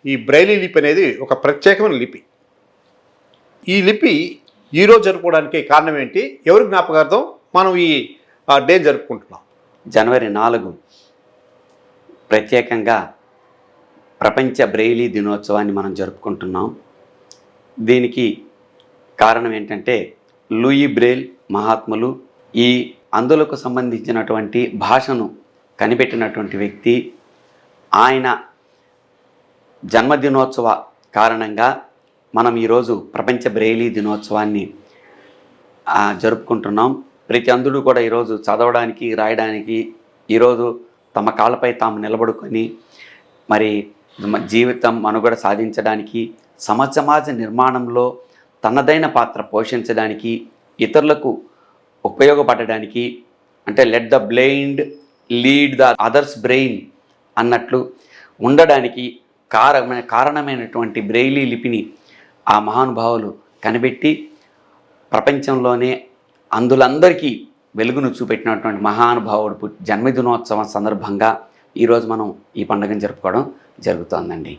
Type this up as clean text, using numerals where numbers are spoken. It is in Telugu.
ఈ బ్రైలీ లిపి అనేది ఒక ప్రత్యేకమైన లిపి. ఈ లిపి ఈరోజు జరుపుకోవడానికి కారణం ఏంటి? ఎవరి జ్ఞాపకార్థం మనం ఈ డే జరుపుకుంటున్నాం? జనవరి 4 ప్రత్యేకంగా ప్రపంచ బ్రెయిలీ దినోత్సవాన్ని మనం జరుపుకుంటున్నాం. దీనికి కారణం ఏంటంటే లూయి బ్రెయిల్ మహాత్ములు ఈ అందులకు సంబంధించినటువంటి భాషను కనిపెట్టినటువంటి వ్యక్తి. ఆయన జన్మదినోత్సవ కారణంగా మనం ఈరోజు ప్రపంచ బ్రెయిలీ దినోత్సవాన్ని జరుపుకుంటున్నాం. ప్రతి అందుడు కూడా ఈరోజు చదవడానికి రాయడానికి ఈరోజు తమ కాళ్ళపై తాము నిలబడుకొని మరి జీవితం మనుగడ సాధించడానికి సమాజ నిర్మాణంలో తనదైన పాత్ర పోషించడానికి ఇతరులకు ఉపయోగపడడానికి అంటే let the blind lead the others brain అన్నట్లు ఉండడానికి కారణమైనటువంటి బ్రెయిలీ లిపిని ఆ మహానుభావులు కనిపెట్టి ప్రపంచంలోనే అందులందరికీ వెలుగును చూపెట్టినటువంటి మహానుభావుడు జన్మదినోత్సవం సందర్భంగా ఈరోజు మనం ఈ పండుగను జరుపుకోవడం జరుగుతోందండి.